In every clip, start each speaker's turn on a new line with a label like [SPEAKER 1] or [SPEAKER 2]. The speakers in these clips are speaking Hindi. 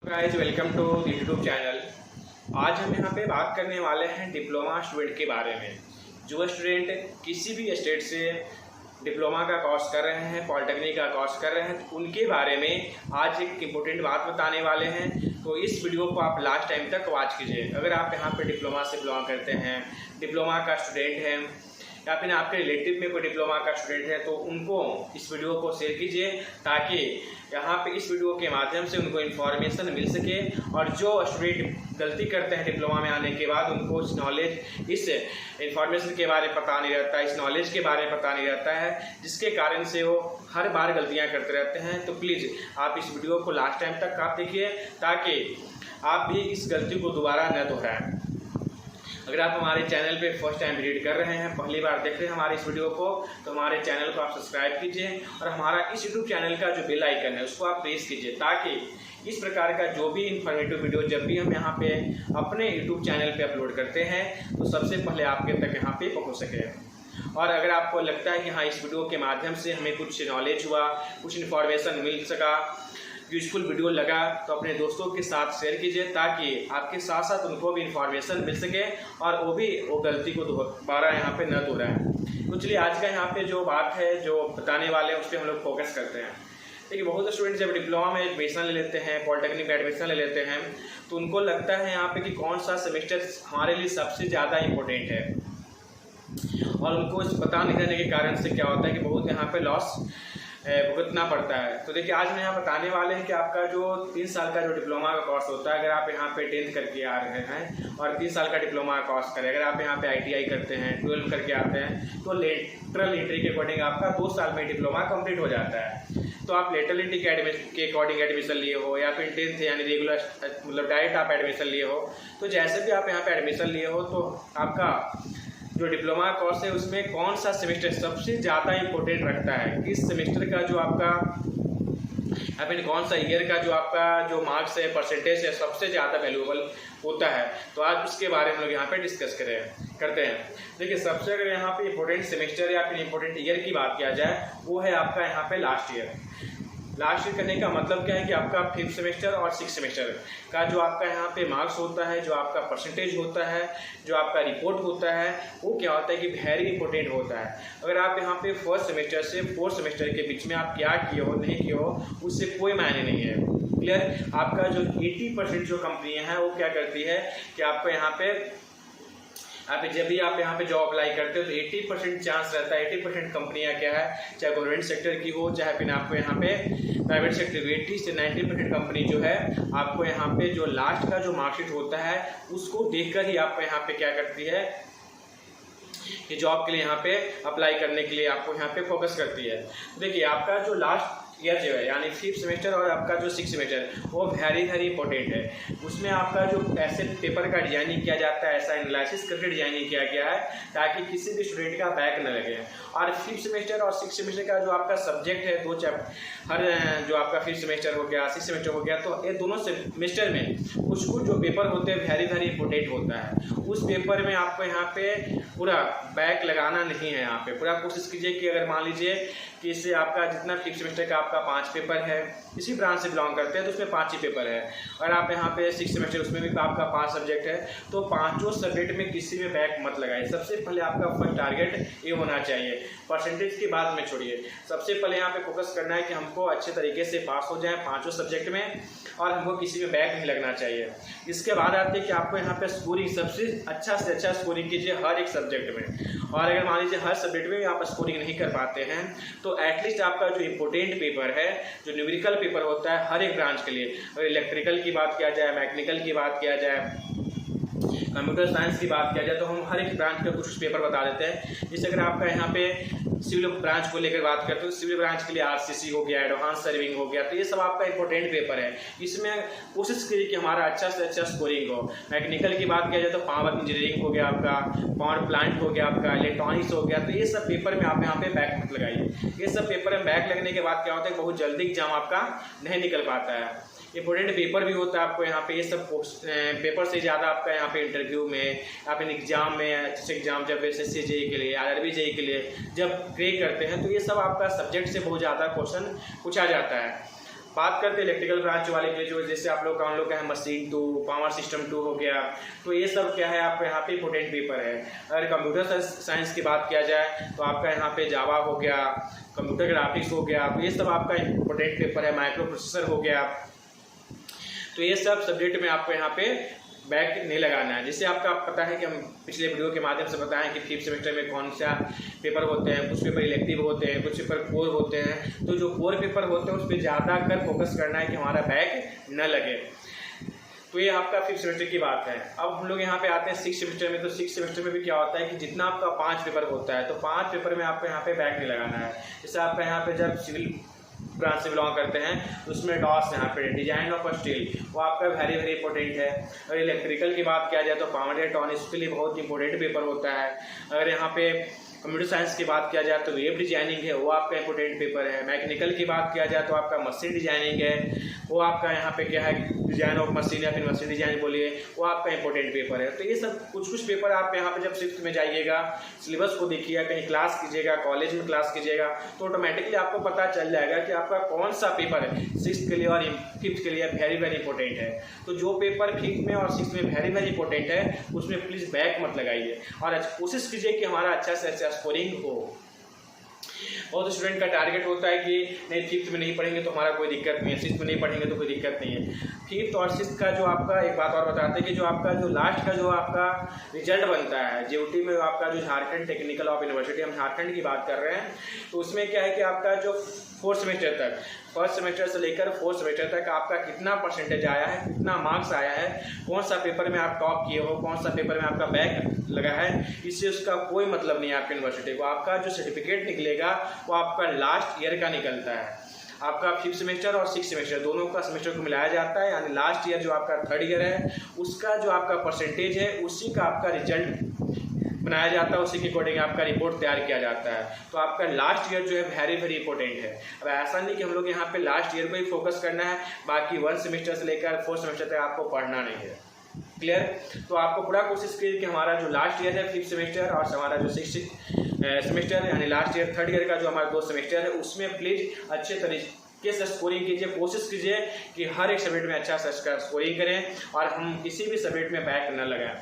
[SPEAKER 1] Guys welcome to YouTube channel. आज हम यहाँ पे बात करने वाले हैं डिप्लोमा स्टूडेंट के बारे में। जो स्टूडेंट किसी भी स्टेट से डिप्लोमा का कोर्स कर रहे हैं, पॉलिटेक्निक का कोर्स कर रहे हैं, तो उनके बारे में आज एक इम्पोर्टेंट बात बताने वाले हैं। तो इस वीडियो को आप लास्ट टाइम तक वॉच कीजिए। अगर आप यहाँ पे डिप्लोमा से बिलोंग करते हैं, डिप्लोमा का स्टूडेंट हैं, या फिर आपके रिलेटिव में कोई डिप्लोमा का स्टूडेंट है, तो उनको इस वीडियो को शेयर कीजिए ताकि यहाँ पे इस वीडियो के माध्यम से उनको इन्फॉर्मेशन मिल सके। और जो स्टूडेंट गलती करते हैं डिप्लोमा में आने के बाद, उनको इस नॉलेज, इस इन्फॉर्मेशन के बारे में पता नहीं रहता, इस नॉलेज के बारे में पता नहीं रहता है, जिसके कारण से वो हर बार गलतियाँ करते रहते हैं। तो प्लीज़ आप इस वीडियो को लास्ट टाइम तक आप देखिए ताकि आप भी इस गलती को दोबारा न दोहराएं। अगर आप हमारे चैनल पे फर्स्ट टाइम विजिट कर रहे हैं, पहली बार देख रहे हैं हमारे इस वीडियो को, तो हमारे चैनल को आप सब्सक्राइब कीजिए और हमारा इस यूट्यूब चैनल का जो बेल आइकन है उसको आप प्रेस कीजिए ताकि इस प्रकार का जो भी इन्फॉर्मेटिव वीडियो जब भी हम यहाँ पे अपने यूट्यूब चैनल पे अपलोड करते हैं तो सबसे पहले आपके तक यहाँ पे पहुँच सके। और अगर आपको लगता है कि हाँ इस वीडियो के माध्यम से हमें कुछ नॉलेज हुआ, कुछ इन्फॉर्मेशन मिल सका, यूजफुल वीडियो लगा, तो अपने दोस्तों के साथ शेयर कीजिए ताकि आपके साथ साथ उनको भी इन्फॉर्मेशन मिल सके और वो गलती को दोबारा यहाँ पे न दोहराएं। तो चलिए आज का यहाँ पे जो बात है, जो बताने वाले हैं, उस पर हम लोग फोकस करते हैं। देखिए बहुत स्टूडेंट जब डिप्लोमा में एडमिशन ले लेते हैं, पॉलिटेक्निक में एडमिशन ले लेते हैं, तो उनको लगता है यहाँ पे कि कौन सा सेमेस्टर हमारे लिए सबसे ज़्यादा इम्पोर्टेंट है, और उनको पता नहीं रहने के कारण से क्या होता है कि बहुत यहाँ पे लॉस भुगतना पड़ता है। तो देखिए आज हम यहाँ बताने वाले हैं कि आपका जो 3 साल का जो डिप्लोमा का कोर्स होता है, अगर आप यहाँ पे 10th करके आ रहे हैं और 3 साल का डिप्लोमा का कोर्स करें, अगर आप यहाँ पे ITI करते हैं, 12 करके आते हैं, तो लेटरल एंट्री के अकॉर्डिंग आपका 2 साल में डिप्लोमा कंप्लीट हो जाता है। तो आप लेटरल एंट्री के अकॉर्डिंग एडमिशन लिए हो या फिर 10th यानी रेगुलर मतलब डायरेक्ट आप एडमिशन लिए हो, तो जैसे भी आप यहाँ पे एडमिशन लिए हो, तो आपका जो डिप्लोमा कोर्स है उसमें कौन सा सेमेस्टर सबसे ज़्यादा इम्पोर्टेंट रखता है, किस सेमेस्टर का जो आपका या फिर कौन सा ईयर का जो आपका जो मार्क्स है, परसेंटेज है, सबसे ज़्यादा वैल्यूएबल होता है। तो आज उसके बारे में हम लोग यहाँ पे डिस्कस करते हैं। देखिए सबसे अगर यहाँ पे इम्पोर्टेंट सेमेस्टर या फिर इम्पोर्टेंट ईयर की बात किया जाए, वो है आपका यहाँ पे लास्ट ईयर। लास्ट ईयर करने का मतलब क्या है कि आपका 5th सेमेस्टर और 6th सेमेस्टर का जो आपका यहाँ पे मार्क्स होता है, जो आपका परसेंटेज होता है, जो आपका रिपोर्ट होता है, वो क्या होता है कि वेरी इंपॉर्टेंट होता है। अगर आप यहाँ पे 1st सेमेस्टर से 4th सेमेस्टर के बीच में आप क्या किए हो, नहीं किए हो, उससे कोई मायने नहीं है। क्लियर? आपका जो 80% जो कंपनियाँ हैं वो क्या करती है कि आपको यहाँ पे जब भी आप यहाँ पे जॉब अप्लाई करते हो तो 80% चांस रहता है, 80% कंपनियाँ क्या है, चाहे गवर्नमेंट सेक्टर की हो चाहे फिर आपको यहाँ पे प्राइवेट सेक्टर, 80 से 90% कंपनी जो है आपको यहाँ पे जो लास्ट का जो मार्कशीट होता है उसको देखकर ही आपको यहाँ पे क्या करती है कि जॉब के लिए यहाँ पे अप्लाई करने के लिए आपको यहाँ पे फोकस करती है। देखिए आपका जो लास्ट ईयर जो है यानी 5th सेमेस्टर और आपका जो 6th सेमेस्टर वो वेरी इंपॉर्टेंट है। उसमें आपका जो ऐसे पेपर का डिजाइनिंग किया जाता है, ऐसा एनालिसिस करके डिजाइनिंग किया गया है ताकि किसी भी स्टूडेंट का बैक न लगे। और 5th सेमेस्टर और 6th सेमेस्टर का जो आपका सब्जेक्ट है, 2 चैप्टर, हर जो आपका 5th सेमेस्टर हो गया, 6th सेमेस्टर हो गया, तो ये दोनों सेमेस्टर में कुछ जो पेपर होते हैं वेरी इंपॉर्टेंट होता है। उस पेपर में आपको यहाँ पे पूरा बैक लगाना नहीं है। यहाँ पे पूरा कोशिश कीजिए कि अगर मान लीजिए कि इससे आपका जितना 5th सेमेस्टर का आपका 5 पेपर है, इसी ब्रांच से बिलोंग करते हैं तो उसमें 5 ही पेपर है, और आप यहाँ पे 6th सेमेस्टर उसमें भी आपका 5 सब्जेक्ट है, तो 5 सब्जेक्ट में किसी में बैक मत लगाइए। सबसे पहले आपका फर्स्ट टारगेट ये होना चाहिए, परसेंटेज की बात में छोड़िए। सबसे पहले यहाँ पे फोकस करना है कि हमको अच्छे तरीके से पास हो जाए 5 सब्जेक्ट में और हमको किसी में बैक नहीं लगना चाहिए। इसके बाद आते हैं कि आपको यहाँ पे स्कोरिंग सबसे से अच्छा स्कोरिंग कीजिए हर एक सब्जेक्ट में। और अगर मान लीजिए हर सब्जेक्ट में आप स्कोरिंग नहीं कर पाते हैं तो एटलीस्ट आपका जो इम्पोर्टेंट पेपर है, जो न्यूमेरिकल पेपर होता है हर एक ब्रांच के लिए, अगर इलेक्ट्रिकल की बात किया जाए, मैकेनिकल की बात किया जाए, कंप्यूटर साइंस की बात किया जाए, तो हम हर एक ब्रांच के कुछ पेपर बता देते हैं। जैसे अगर आपका यहाँ पे सिविल ब्रांच को लेकर बात करते हो, सिविल ब्रांच के लिए RCC हो गया, एडवांस सर्विंग हो गया, तो ये सब आपका इंपॉर्टेंट पेपर है। इसमें कोशिश कीजिए कि हमारा अच्छा से अच्छा स्कोरिंग हो। मैकेनिकल की बात किया जाए तो पावर इंजीनियरिंग हो गया, आपका पावर प्लांट हो गया, आपका इलेक्ट्रॉनिक्स हो गया, तो ये सब पेपर में आप यहाँ पे बैक मत लगाइए। ये सब पेपर में बैक लगने के बाद क्या होता है, बहुत जल्दी एग्जाम आपका नहीं निकल पाता है। इंपॉर्टेंट पेपर भी होता है आपको यहाँ पे, ये सब पेपर से ज़्यादा आपका यहाँ पे इंटरव्यू में या फिर एग्जाम में, अच्छे एग्जाम जब SSC JEE के लिए, RRB JEE के लिए जब क्रैक करते हैं तो ये सब आपका सब्जेक्ट से बहुत ज़्यादा क्वेश्चन पूछा जाता है। बात करते हैं इलेक्ट्रिकल ब्रांच वाले के, जो जैसे आप लोग का हम लोग का है मशीन 2, पावर सिस्टम 2 हो गया, तो ये सब क्या है आपका यहाँ पे इम्पोर्टेंट पेपर है। अगर कंप्यूटर साइंस की बात किया जाए तो आपका यहाँ पे जावा हो गया, कंप्यूटर ग्राफिक्स हो गया, तो ये सब आपका इम्पोर्टेंट पेपर है। माइक्रो प्रोसेसर हो गया, तो ये सब सब्जेक्ट में आपको यहाँ पे बैक नहीं लगाना है। जिससे आपका पता है कि हम पिछले वीडियो के माध्यम से बताएं कि 5th सेमेस्टर में कौन सा पेपर होते हैं, कुछ पेपर इलेक्टिव होते हैं, कुछ पेपर कोर होते हैं। तो जो कोर पेपर होते हैं उस पर ज़्यादा कर फोकस करना है कि हमारा बैक न लगे। तो ये आपका 5th सेमेस्टर की बात है। अब हम लोग यहाँ पे आते हैं 6th सेमेस्टर में। तो 6th सेमेस्टर में भी क्या होता है कि जितना आपका 5 पेपर होता है, तो 5 पेपर में आपको यहाँ पे बैक नहीं लगाना है। जैसे आपका यहाँ पे जब सिविल ब्रांच से बिलोंग करते हैं तो उसमें डॉस यहाँ पे डिजाइन ऑफ स्टील, वो आपका वेरी वेरी इंपॉर्टेंट है। अगर इलेक्ट्रिकल की बात किया जाए तो पावर इलेक्ट्रॉनिक्स के लिए बहुत इंपॉर्टेंट पेपर होता है। अगर यहाँ पे कंप्यूटर साइंस की बात किया जाए तो वेब डिजाइनिंग है, वो आपका इंपॉर्टेंट पेपर है। मैकेनिकल की बात किया जाए तो आपका मशीन डिजाइनिंग है, वो आपका यहाँ पे क्या है डिजाइन ऑफ मशीन या फिर मशीन डिजाइन बोलिए, वो आपका इंपॉर्टेंट पेपर है। तो ये सब कुछ पेपर आप यहाँ पे जब 6th में जाइएगा, सिलेबस को देखिएगा, कहीं क्लास कीजिएगा, कॉलेज में क्लास कीजिएगा, तो ऑटोमेटिकली आपको पता चल जाएगा कि आपका कौन सा पेपर है 6th के लिए और 5th के लिए वेरी वेरी इंपॉर्टेंट है। तो जो पेपर 5th में और 6th में वेरी वेरी इंपॉर्टेंट है उसमें प्लीज़ बैक मत लगाइए और कोशिश कीजिए कि हमारा अच्छा से अच्छा स्कोरिंग हो। बहुत स्टूडेंट का टारगेट होता है कि नहीं 5th में नहीं पढ़ेंगे तो हमारा कोई दिक्कत नहीं है, 6th में नहीं पढ़ेंगे तो कोई दिक्कत नहीं है। 5th और 6th का जो आपका एक बात और बताते हैं कि जो आपका जो लास्ट का जो आपका रिजल्ट बनता है जेयूटी में, आपका जो झारखंड टेक्निकल ऑफ यूनिवर्सिटी, हम झारखंड की बात कर रहे हैं, तो उसमें क्या है कि आपका जो 4th सेमेस्टर तक, 1st सेमेस्टर से लेकर 4th सेमेस्टर तक आपका कितना परसेंटेज आया है, कितना मार्क्स आया है, कौन सा पेपर में आप टॉप किए हो, कौन सा पेपर में आपका बैक लगा है, इससे उसका कोई मतलब नहीं है आपकी यूनिवर्सिटी को। आपका जो सर्टिफिकेट निकलेगा वो आपका लास्ट ईयर का निकलता है। आपका 5th सेमेस्टर और 6th सेमेस्टर दोनों का सेमेस्टर को मिलाया जाता है, यानी लास्ट ईयर जो आपका 3rd ईयर है उसका जो आपका परसेंटेज है उसी का आपका रिजल्ट बनाया जाता है, उसी के अकॉर्डिंग आपका रिपोर्ट तैयार किया जाता है। तो आपका लास्ट ईयर जो है वेरी वेरी इंपॉर्टेंट है। अब ऐसा नहीं कि हम लोग यहाँ पे लास्ट ईयर को ही फोकस करना है, बाकी 1 सेमेस्टर से लेकर 4th सेमेस्टर तक आपको पढ़ना नहीं है। क्लियर? तो आपको पूरा कोशिश कीजिए कि हमारा जो लास्ट ईयर है 5th सेमेस्टर और हमारा जो 6th सेमेस्टर यानी लास्ट ईयर 3rd ईयर का जो हमारा 2 सेमेस्टर है उसमें प्लीज़ अच्छे तरीके से स्कोरिंग कीजिए। कोशिश कीजिए कि हर एक सब्जेक्ट में अच्छा सा स्कोरिंग करें और हम किसी भी सब्जेक्ट में बैक न लगाएं।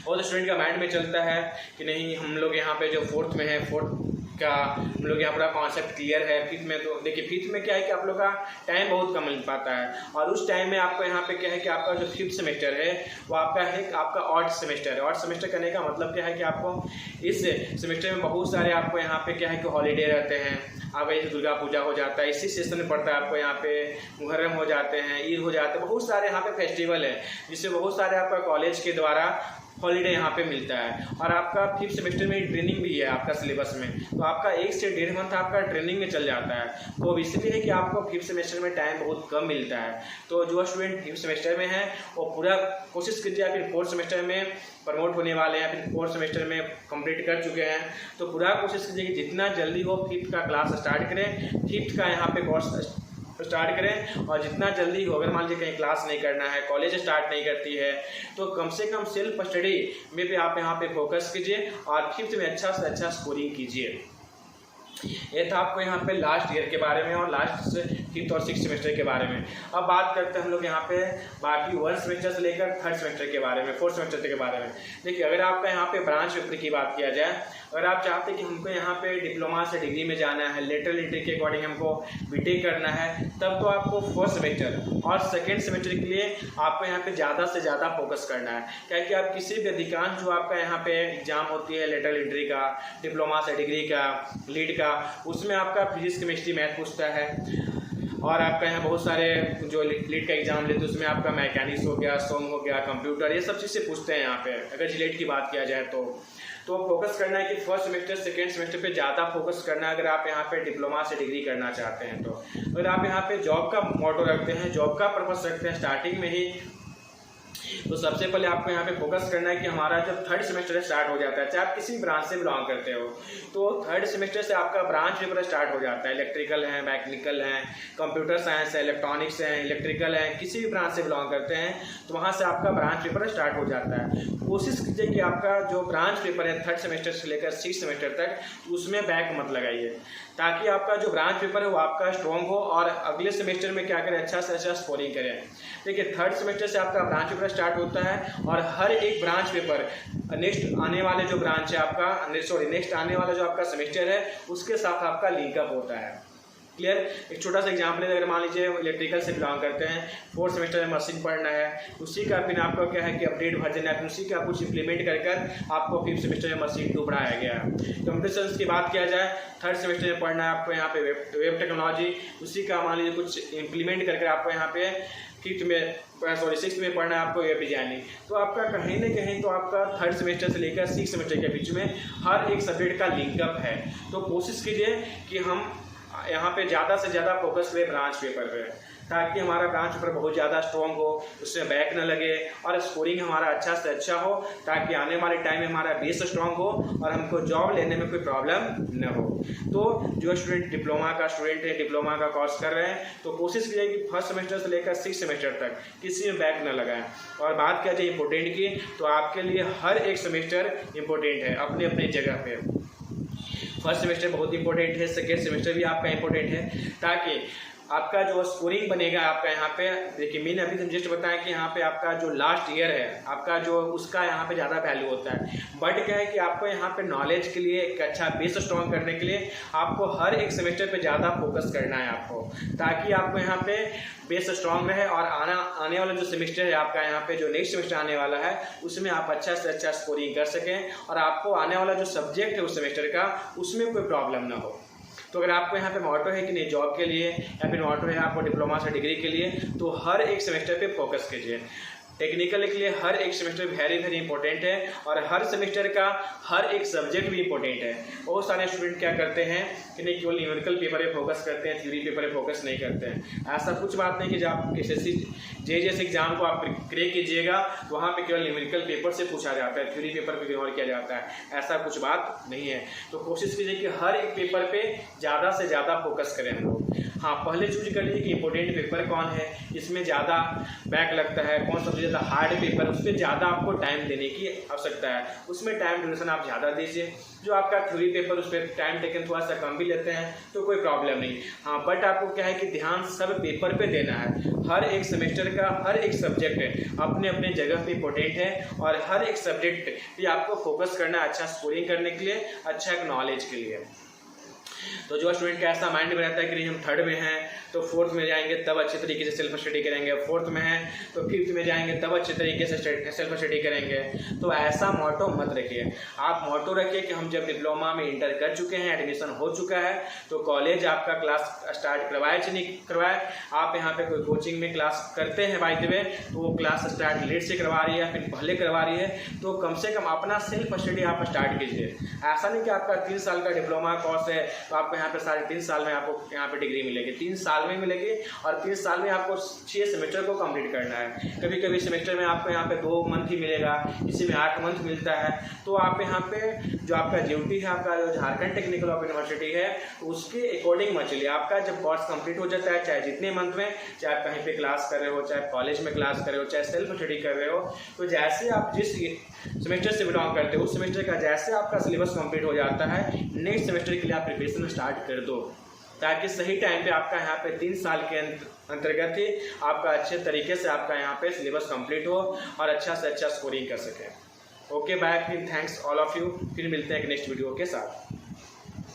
[SPEAKER 1] और स्टूडेंट का माइंड में चलता है कि नहीं हम लोग यहाँ पे जो 4th में है, 4th का हम लोग यहाँ पूरा कॉन्सेप्ट क्लियर है। 5th में तो देखिए 5th में क्या है कि आप लोग का टाइम बहुत कम मिल पाता है और उस टाइम में आपको यहाँ पे क्या है कि आपका जो 5th सेमेस्टर है वो आपका है आपका ऑड सेमेस्टर है। ऑड सेमेस्टर करने का मतलब क्या है कि आपको इस सेमेस्टर में बहुत सारे आपको यहाँ पे क्या है कि हॉलीडे रहते हैं। आपका जैसे दुर्गा पूजा हो जाता है, इसी सेशन में पड़ता है आपको यहाँ पे मुहर्रम हो जाते हैं, ईद हो जाते हैं, बहुत सारे यहाँ पे फेस्टिवल है जिससे बहुत सारे आपका कॉलेज के द्वारा हॉलीडे यहाँ पे मिलता है। और आपका 5th सेमेस्टर में ट्रेनिंग भी है आपका सिलेबस में, तो आपका 1 से 1.5 मंथ आपका ट्रेनिंग में चल जाता है। तो अब इसलिए है कि आपको 5th सेमेस्टर में टाइम बहुत कम मिलता है। तो जो स्टूडेंट 5th सेमेस्टर में है वो पूरा कोशिश कीजिए, फिर 4th सेमेस्टर में प्रमोट होने वाले हैं, फिर 4th सेमेस्टर में कंप्लीट कर चुके हैं, तो पूरा कोशिश कीजिए कि जितना जल्दी हो 5th का क्लास स्टार्ट करें, 5th का यहाँ पे कोर्स स्टार्ट करें। और जितना जल्दी हो, अगर मान लीजिए कहीं क्लास नहीं करना है, कॉलेज स्टार्ट नहीं करती है, तो कम से कम सेल्फ स्टडी में भी आप यहाँ पे फोकस कीजिए और 5th में अच्छा से अच्छा स्कोरिंग कीजिए। ये था आपको यहाँ पे लास्ट ईयर के बारे में और लास्ट 5th और 6th सेमेस्टर के बारे में। अब बात करते हैं हम लोग यहाँ पे बाकी 1 सेमेस्टर से लेकर 3rd सेमेस्टर के बारे में, 4th सेमेस्टर के बारे में। देखिए अगर आपका यहाँ पे ब्रांच पेपर की बात किया जाए, अगर आप चाहते हैं कि हमको यहाँ पे डिप्लोमा से डिग्री में जाना है, लेटरल एंट्री के अकॉर्डिंग हमको बीटेक करना है, तब तो आपको 4th सेमेस्टर और 2nd सेमेस्टर के लिए आपको यहाँ पे ज़्यादा से ज़्यादा फोकस करना है। क्या कि आप किसी भी अधिकांश जो आपका यहाँ पे एग्जाम होती है लेटरल एंट्री का, डिप्लोमा से डिग्री का, लीड का, उसमें आपका फिजिक्स केमिस्ट्री मैथ पूछता है। और आपका यहाँ बहुत सारे जो लीड का एग्जाम लेते हैं उसमें आपका मैकेनिक्स हो गया, सोम हो गया, कंप्यूटर, ये सब चीज़ें पूछते हैं यहाँ पे। अगर जिलेट की बात किया जाए तो फोकस करना है कि 1st सेमेस्टर 2nd सेमेस्टर पे ज़्यादा फोकस करना है अगर आप यहाँ पे डिप्लोमा से डिग्री करना चाहते हैं। तो अगर आप यहाँ पे जॉब का मोटो रखते हैं, जॉब का पर्पस रखते हैं, स्टार्टिंग में ही तो सबसे पहले आपको यहाँ पे फोकस करना है कि हमारा जब थर्ड सेमेस्टर स्टार्ट हो जाता है, चाहे आप किसी भी ब्रांच से बिलोंग करते हो, तो थर्ड सेमेस्टर से आपका ब्रांच पेपर स्टार्ट हो जाता है। इलेक्ट्रिकल है, मैकेनिकल है, कंप्यूटर साइंस है, इलेक्ट्रॉनिक्स है, इलेक्ट्रिकल है, किसी भी ब्रांच से बिलोंग करते हैं तो वहाँ से आपका ब्रांच पेपर स्टार्ट हो जाता है। कोशिश कीजिए कि आपका जो ब्रांच पेपर है थर्ड सेमेस्टर से लेकर सिक्स सेमेस्टर तक उसमें बैक मत लगाइए, ताकि आपका जो ब्रांच पेपर है वो आपका स्ट्रॉन्ग हो और अगले सेमेस्टर में क्या करें, अच्छा से अच्छा स्कोरिंग करें। देखिए थर्ड सेमेस्टर से आपका ब्रांच पेपर स्टार्ट होता है और हर एक ब्रांच पेपर नेक्स्ट आने वाले जो ब्रांच है आपका नेक्स्ट आने वाला जो आपका सेमेस्टर है उसके साथ आपका लिंकअप होता है। क्लियर। एक छोटा सा एग्जाम्पल है, अगर मान लीजिए इलेक्ट्रिकल से बिलोंग करते हैं, फोर्थ सेमेस्टर में मशीन पढ़ना है, उसी का फिर आपको क्या है कि अपडेट वर्जन है, उसी का कुछ इंप्लीमेंट कर कर आपको फिफ्थ सेमेस्टर में मशीन 2 बढ़ाया गया है। कंप्यूटर साइंस की बात किया जाए, थर्ड सेमेस्टर में पढ़ना है आपको यहाँ पे वेब टेक्नोलॉजी, उसी का मान लीजिए कुछ इंप्लीमेंट करके आपको यहाँ पे सिक्स में पढ़ना है आपको वेब डिजाइनिंग। तो आपका कहीं ना कहीं तो आपका थर्ड सेमेस्टर से लेकर सिक्स सेमेस्टर के बीच में हर एक सब्जेक्ट का लिंकअप है। तो कोशिश कीजिए कि हम यहाँ पे ज़्यादा से ज़्यादा फोकस करें ब्रांच पेपर पे, ताकि हमारा ब्रांच पेपर बहुत ज़्यादा स्ट्रॉन्ग हो, उसमें बैक न लगे और स्कोरिंग हमारा अच्छा से अच्छा हो, ताकि आने वाले टाइम में हमारा बेस स्ट्रॉन्ग हो और हमको जॉब लेने में कोई प्रॉब्लम न हो। तो जो स्टूडेंट डिप्लोमा का स्टूडेंट है, डिप्लोमा का कोर्स कर रहे हैं, तो कोशिश कीजिए कि फर्स्ट सेमेस्टर से लेकर सिक्स सेमेस्टर तक किसी में बैक न लगाएं। और बात किया जाए इंपॉर्टेंट की, तो आपके लिए हर एक सेमेस्टर इंपॉर्टेंट है अपने अपने जगह पे। फर्स्ट सेमेस्टर बहुत इंपॉर्टेंट है, सेकेंड सेमेस्टर भी आपका इंपॉर्टेंट है, ताकि आपका जो स्कोरिंग बनेगा आपका यहाँ पे। देखिए मैंने अभी जस्ट बताया कि यहाँ पे आपका जो लास्ट ईयर है आपका जो उसका यहाँ पे ज़्यादा वैल्यू होता है, बट क्या है कि आपको यहाँ पे नॉलेज के लिए एक अच्छा बेस स्ट्रॉन्ग करने के लिए आपको हर एक सेमेस्टर पे ज़्यादा फोकस करना है आपको, ताकि आपको यहाँ पे बेस स्ट्रॉन्ग रहे और आने वाला जो सेमेस्टर है आपका यहाँ पे जो नेक्स्ट सेमेस्टर आने वाला है उसमें आप अच्छा से अच्छा स्कोरिंग कर सकें और आपको आने वाला जो सब्जेक्ट है उस सेमेस्टर का उसमें कोई प्रॉब्लम ना हो। तो अगर आपको यहाँ पे मोटो है कि नहीं जॉब के लिए, या फिर मोटो है आपको डिप्लोमा से डिग्री के लिए, तो हर एक सेमेस्टर पे फोकस कीजिए। टेक्निकल के लिए हर एक सेमेस्टर वेरी वेरी इंपॉर्टेंट है और हर सेमेस्टर का हर एक सब्जेक्ट भी इंपॉर्टेंट है। बहुत सारे स्टूडेंट क्या करते हैं कि नहीं केवल न्यूमेरिकल पेपर पे फोकस करते हैं, थ्योरी पेपर पे फोकस नहीं करते हैं। ऐसा कुछ बात नहीं कि जब आप एसएससी जेईई एग्जाम को आप क्रैक कीजिएगा तो वहाँ पे केवल न्यूमेरिकल पेपर से पूछा जाता है, थ्योरी पेपर पे इग्नोर किया जाता है, ऐसा कुछ बात नहीं है। तो कोशिश कीजिए कि हर एक पेपर पे ज़्यादा से ज़्यादा फोकस करें हम लोग। हाँ, पहले चूज कर लीजिए कि इंपॉर्टेंट पेपर कौन है, इसमें ज़्यादा बैक लगता है, कौन सबसे ज़्यादा हार्ड पेपर, उस पर ज़्यादा आपको टाइम देने की आवश्यकता है, उसमें टाइम ड्यूरेशन आप ज़्यादा दीजिए। जो आपका थ्योरी पेपर उस पर टाइम टेकन थोड़ा सा कम भी लेते हैं तो कोई प्रॉब्लम नहीं। हाँ, बट आपको क्या है कि ध्यान सब पेपर पे देना है। हर एक सेमेस्टर का हर एक सब्जेक्ट अपने अपने जगह पे इंपॉर्टेंट है और हर एक सब्जेक्ट पे आपको फोकस करना है अच्छा स्कोरिंग करने के लिए, अच्छा एक नॉलेज के लिए। तो जो स्टूडेंट का ऐसा माइंड में रहता है कि नहीं हम थर्ड में हैं तो फोर्थ में जाएंगे तब अच्छे तरीके से सेल्फ स्टडी करेंगे, फोर्थ में हैं तो फिफ्थ में जाएंगे तब अच्छे तरीके से सेल्फ स्टडी करेंगे, तो ऐसा मोटो मत रखिए। आप मोटो रखिए कि हम जब डिप्लोमा में इंटर कर चुके हैं, एडमिशन हो चुका है, तो कॉलेज आपका क्लास स्टार्ट करवाए चाहे नहीं करवाए, आप यहाँ पे कोई कोचिंग में क्लास करते हैं बाय द वे, तो वो क्लास स्टार्ट लेट से करवा रही है फिर पहले करवा रही है, तो कम से कम अपना सेल्फ स्टडी आप स्टार्ट कीजिए। ऐसा नहीं कि आपका 3 साल का डिप्लोमा कोर्स है तो आपको यहाँ पे 3.5 साल में आपको यहाँ पे डिग्री मिलेगी, 3 साल में मिलेगी और 3 साल में आपको 6 सेमेस्टर को कंप्लीट करना है। कभी कभी सेमेस्टर में आपको यहाँ पे 2 मंथ ही मिलेगा, किसी में 8 मंथ मिलता है। तो आप यहाँ पे जो आपका ड्यूटी है, आपका जो झारखंड टेक्निकल ऑफ यूनिवर्सिटी है उसके अकॉर्डिंग मत चलिए। आपका जब कोर्स कंप्लीट हो जाता है, चाहे जितने मंथ में, चाहे आप कहीं पे क्लास कर रहे हो, चाहे कॉलेज में क्लास कर रहे हो, चाहे सेल्फ स्टडी कर रहे हो, तो जैसे आप जिस सेमेस्टर से बिलोंग करते हो उस सेमेस्टर का जैसे आपका सिलेबस कंप्लीट हो जाता है, नेक्स्ट सेमेस्टर के लिए आप प्रिपरेशन स्टार्ट कर दो, ताकि सही टाइम पे आपका यहाँ पे 3 साल के अंतर्गत ही आपका अच्छे तरीके से आपका यहाँ पे सिलेबस कंप्लीट हो और अच्छा से अच्छा स्कोरिंग कर सके। ओके बाय, फिर थैंक्स ऑल ऑफ यू, फिर मिलते हैं एक नेक्स्ट वीडियो के साथ।